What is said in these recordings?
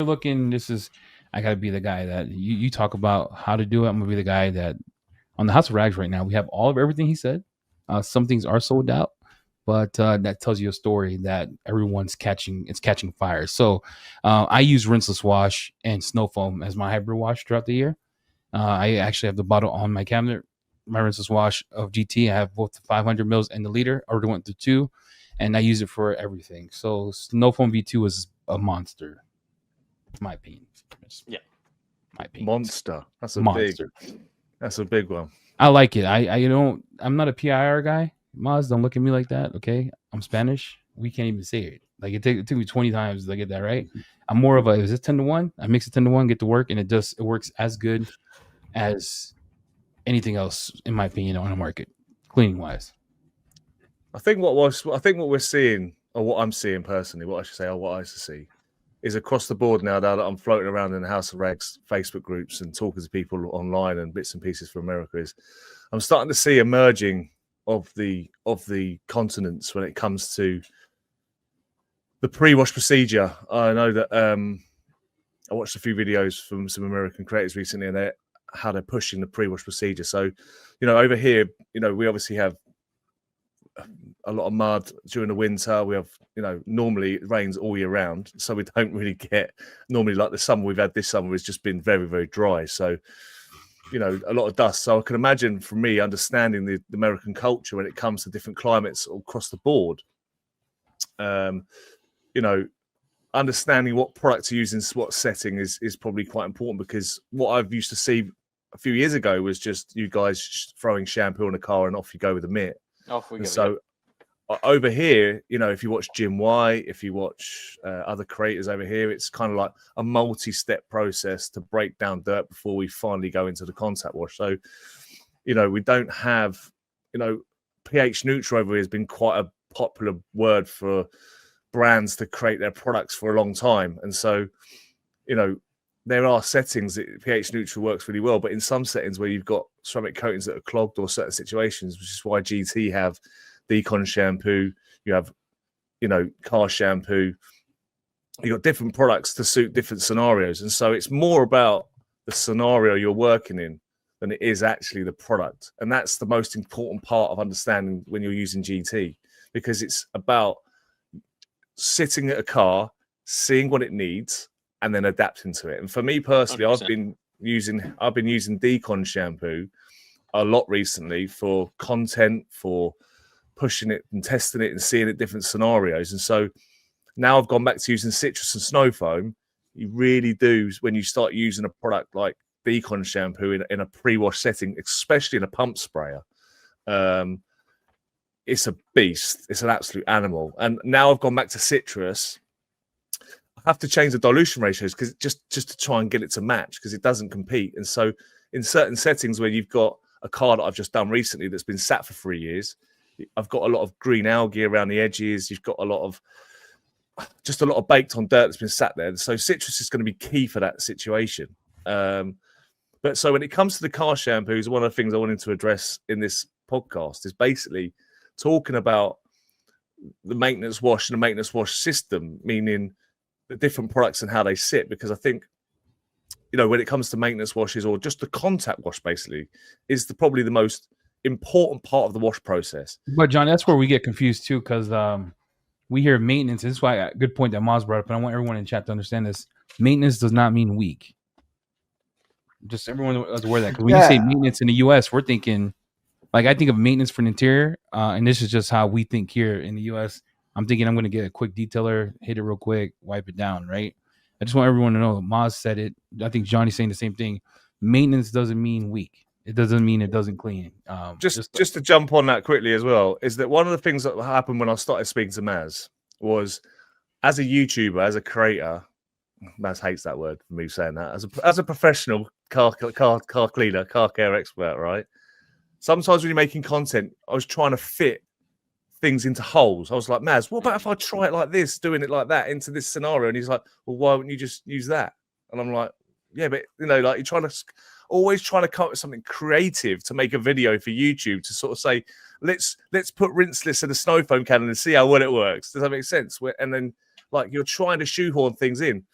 looking, I gotta be the guy that you talk about how to do it. I'm gonna be the guy that on the House of Rags right now. We have all of everything he said. Some things are sold out, but that tells you a story that everyone's catching fire. So I use rinseless wash and snow foam as my hybrid wash throughout the year. I actually have the bottle on my cabinet. My rinseless wash of GT. I have both the 500 mils and the liter. I already went through 2, and I use it for everything. So snow foam V2 is a monster, in my opinion. My opinion. Monster. That's a big one. I like it. I'm not a PIR guy. Maz, don't look at me like that. Okay. I'm Spanish. We can't even say it. Like it took me 20 times to get that right. I'm more of a, is it 10-1? I mix it 10-1, get to work, and it works as good as anything else, in my opinion, on the market, cleaning wise. I think what we're seeing, or what I'm seeing personally, what I used to see, is across the board now that I'm floating around in the House of Rags Facebook groups and talking to people online and bits and pieces from America, is I'm starting to see emerging of the continents when it comes to the pre-wash procedure. I know that I watched a few videos from some American creators recently, and how they're pushing the pre-wash procedure. So, over here, we obviously have a lot of mud during the winter. We have, normally it rains all year round, so we don't really get normally like the summer we've had this summer has just been very, very dry. So, a lot of dust. So I can imagine, for me, understanding the American culture when it comes to different climates across the board, understanding what product to use in what setting is probably quite important, because what I've used to see a few years ago was just you guys throwing shampoo in a car and off you go with a mitt. Off we go. So over here, if you watch Jim Y, if you watch other creators over here, it's kind of like a multi-step process to break down dirt before we finally go into the contact wash. So, we don't have, pH neutral over here has been quite a popular word for brands to create their products for a long time. And so, there are settings that pH neutral works really well, but in some settings where you've got ceramic coatings that are clogged or certain situations, which is why GT have Decon shampoo, you have, car shampoo, you've got different products to suit different scenarios. And so it's more about the scenario you're working in than it is actually the product. And that's the most important part of understanding when you're using GT, because it's about sitting at a car, seeing what it needs, and then adapting to it. And for me personally, 100%. I've been using Decon shampoo a lot recently for content, for pushing it and testing it and seeing it different scenarios. And so now I've gone back to using citrus and snow foam. You really do, when you start using a product like Decon shampoo in a pre-wash setting, especially in a pump sprayer, it's a beast. It's an absolute animal. And now I've gone back to citrus. I have to change the dilution ratios because just to try and get it to match, because it doesn't compete. And so in certain settings where you've got a car that I've just done recently that's been sat for 3 years, I've got a lot of green algae around the edges. You've got a lot of baked on dirt that's been sat there. So citrus is going to be key for that situation. But so when it comes to the car shampoos, one of the things I wanted to address in this podcast is basically talking about the maintenance wash and the maintenance wash system, meaning the different products and how they sit. Because I think, when it comes to maintenance washes or just the contact wash, basically, is probably the most important part of the wash process. But John, that's where we get confused too, because we hear maintenance. This is why, good point that Maz brought up, and I want everyone in chat to understand this. Maintenance does not mean weak. Just everyone is aware of that, because when you say maintenance in the US, we're thinking, like, I think of maintenance for an interior, and this is just how we think here in the US. I'm thinking I'm going to get a quick detailer, hit it real quick, wipe it down, right? I just want everyone to know, Maz said it. I think Johnny's saying the same thing. Maintenance doesn't mean weak. It doesn't mean it doesn't clean. Just to jump on that quickly as well, is that one of the things that happened when I started speaking to Maz was, as a YouTuber, as a creator, Maz hates that word for me saying that, as a professional car cleaner, car care expert, right? Sometimes when you're making content, I was trying to fit things into holes. I was like, Maz, what about if I try it like this, doing it like that into this scenario? And he's like, well, why wouldn't you just use that? And I'm like, yeah, but like you're always trying to come up with something creative to make a video for YouTube to sort of say, let's put rinseless in a snow foam can and see how well it works. Does that make sense? And then like you're trying to shoehorn things in.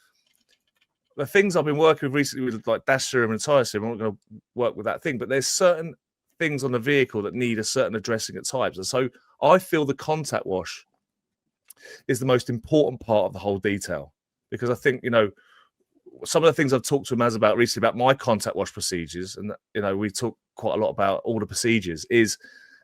the things I've been working with recently with like dash serum and tire serum, I'm not going to work with that thing, but there's certain things on the vehicle that need a certain addressing at times. And so I feel the contact wash is the most important part of the whole detail, because I think, some of the things I've talked to Maz about recently about my contact wash procedures, and we talk quite a lot about all the procedures, is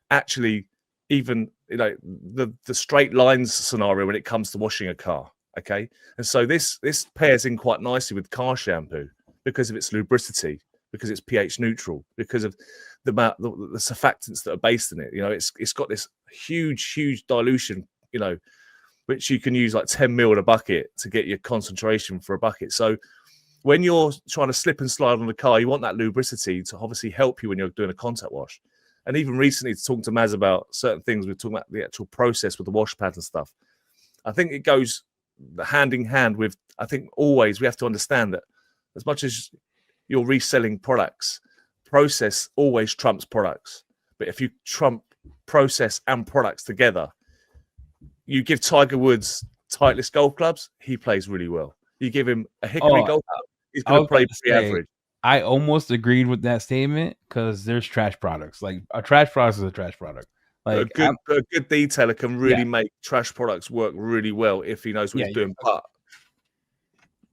actually even the straight lines scenario when it comes to washing a car. Okay, and so this pairs in quite nicely with car shampoo because of its lubricity, because it's pH neutral, because of the surfactants that are based in it. It's got this huge dilution, which you can use like 10 mil in a bucket to get your concentration for a bucket. So when you're trying to slip and slide on the car, you want that lubricity to obviously help you when you're doing a contact wash. And even recently, talking to Maz about certain things, we're talking about the actual process with the wash pads and stuff. I think it goes hand in hand with, I think always we have to understand that as much as you're reselling products, process always trumps products. But if you trump process and products together, you give Tiger Woods Titleist golf clubs, he plays really well. You give him a Hickory golf club, he's going to play pretty average. I almost agreed with that statement because there's trash products. Like a trash product is a trash product. Like a good detailer can really make trash products work really well if he knows what he's doing. But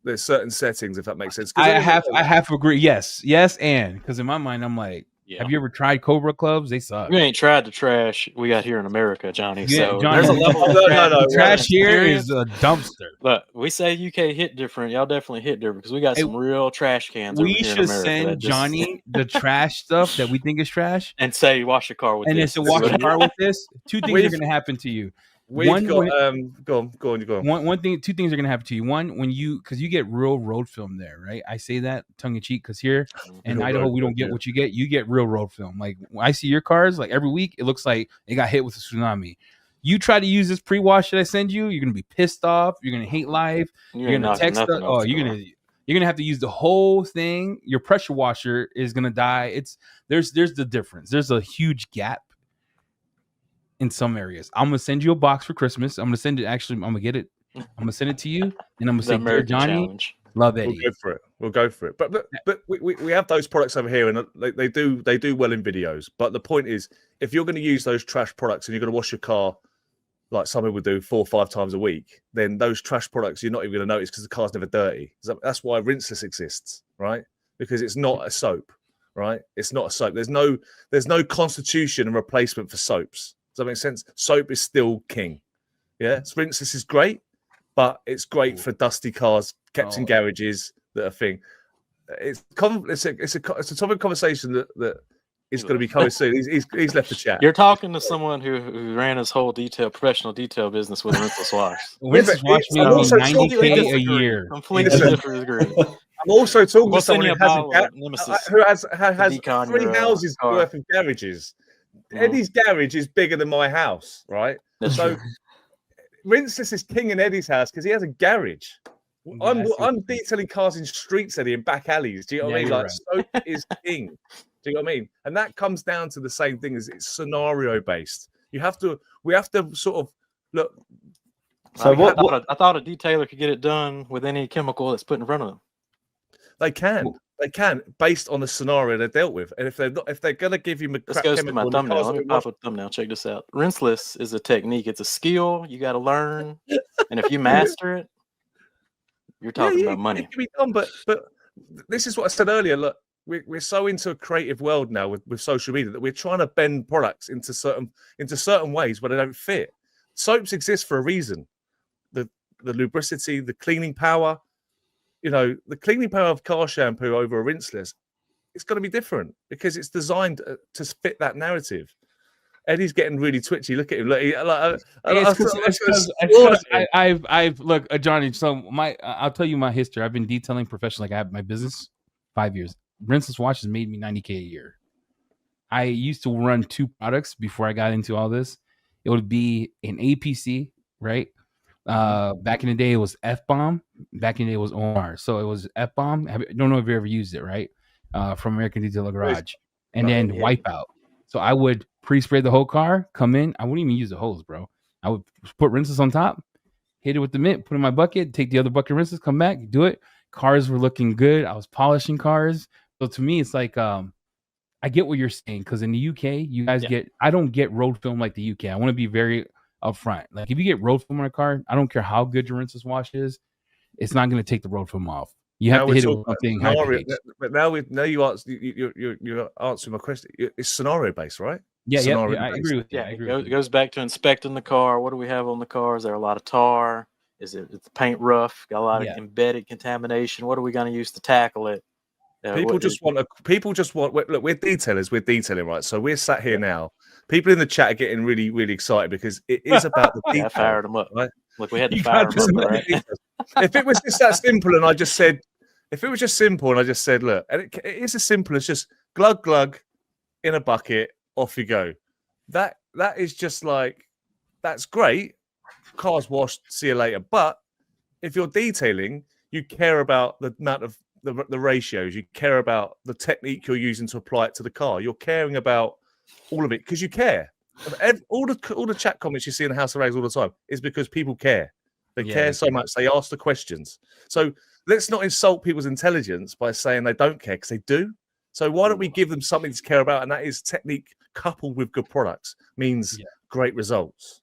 there's certain settings, if that makes sense. I have to agree. Yes, and because in my mind, I'm like, have you ever tried Cobra clubs? They suck. You ain't tried the trash we got here in America, Johnny. Yeah, so Johnny, there's a level of the trash here is a dumpster. But we say UK hit different. Y'all definitely hit different because we got some real trash cans. We should send Johnny the trash stuff that we think is trash and say wash your car with this. And it's to wash your car with this. Two things are going to happen to you. Two things are going to happen to you. One, because you get real road film there, right? I say that tongue in cheek because here in Idaho, we don't get what you get. You get real road film. Like when I see your cars, like every week, it looks like it got hit with a tsunami. You try to use this pre-wash that I send you, you're going to be pissed off. You're going to hate life. You're going to text us. Oh, you're going to have to use the whole thing. Your pressure washer is going to die. There's the difference. There's a huge gap in some areas. I'm gonna send you a box for Christmas. I'm gonna send it. Actually, I'm gonna get it. I'm gonna send it to you, and I'm gonna say, "Dear Johnny, challenge. Love Eddie." We'll go for it. But we have those products over here, and they do well in videos. But the point is, if you're going to use those trash products and you're going to wash your car like some people do 4 or 5 times a week, then those trash products you're not even going to notice because the car's never dirty. That's why rinseless exists, right? Because it's not a soap, right? It's not a soap. There's no constitution and replacement for soaps. Does that make sense? Soap is still king. Yeah, rinseless is great, but it's great for dusty cars kept in garages that are thing. It's a topic of conversation that is going to be coming soon. He's left the chat. You're talking to someone who ran his whole professional detail business with rinseless wash. Rinseless wash means $90K a year. Completely disagree. I'm also talking to someone who has 3 houses worth of garages. Eddie's garage is bigger than my house, right? So rinseless is king in Eddie's house because he has a garage. I'm detailing cars in streets, Eddie, in back alleys. Do you know what I mean? Like soap is king. Do you know what I mean? And that comes down to the same thing as it's scenario based. We have to sort of look. So I thought a detailer could get it done with any chemical that's put in front of them. They can. They can, based on the scenario they're dealt with, and if they're gonna give you this goes to my thumbnail. Let me pop a thumbnail. Check this out. Rinseless is a technique. It's a skill you got to learn, and if you master it, you're talking about money. It can be done, but this is what I said earlier. Look, we're so into a creative world now with social media that we're trying to bend products into certain ways where they don't fit. Soaps exist for a reason. The lubricity, the cleaning power. The cleaning power of car shampoo over a rinseless, it's going to be different because it's designed to fit that narrative. Eddie's getting really twitchy. Look at him. Look, Johnny. So I'll tell you my history. I've been detailing professionally. Like I have my business 5 years. Rinseless washes made me $90K a year. I used to run 2 products before I got into all this. It would be an APC, right? Back in the day, it was F-bomb. Back in the day, it was OR. So it was F-bomb. I don't know if you ever used it, right? From American Detailer Garage. And then Wipeout. So I would pre-spray the whole car, come in. I wouldn't even use the hose, bro. I would put rinseless on top, hit it with the mitt, put it in my bucket, take the other bucket of rinseless, come back, do it. Cars were looking good. I was polishing cars. So to me, it's like I get what you're saying, because in the UK, you guys get, I don't get road film like the UK. I want to be very upfront. Like if you get road film on a car, I don't care how good your rinseless wash is, it's not going to take the road film off. You have to hit it with something high pH. But now you answer, you're answering my question. It's scenario based, right? Yeah, I agree with you. It goes back to inspecting the car. What do we have on the car? Is there a lot of tar? Is the paint rough? Got a lot of embedded contamination? What are we going to use to tackle it? People just want. Look, we're detailers. We're detailing, right? So we're sat here now. People in the chat are getting really, really excited because it is about the detail. I fired them up. Right? Look, we had to fire them up. Right? If it was just that simple, and I just said, look, and it is as simple as just glug in a bucket, off you go. That is just like, that's great. Car's washed, see you later. But if you're detailing, you care about the amount of the ratios. You care about the technique you're using to apply it to the car. You're caring about all of it because you care. All the chat comments you see in the House of Rags all the time is because people care. They care so much. They ask the questions. So let's not insult people's intelligence by saying they don't care, because they do. So why don't we give them something to care about? And that is technique coupled with good products means great results.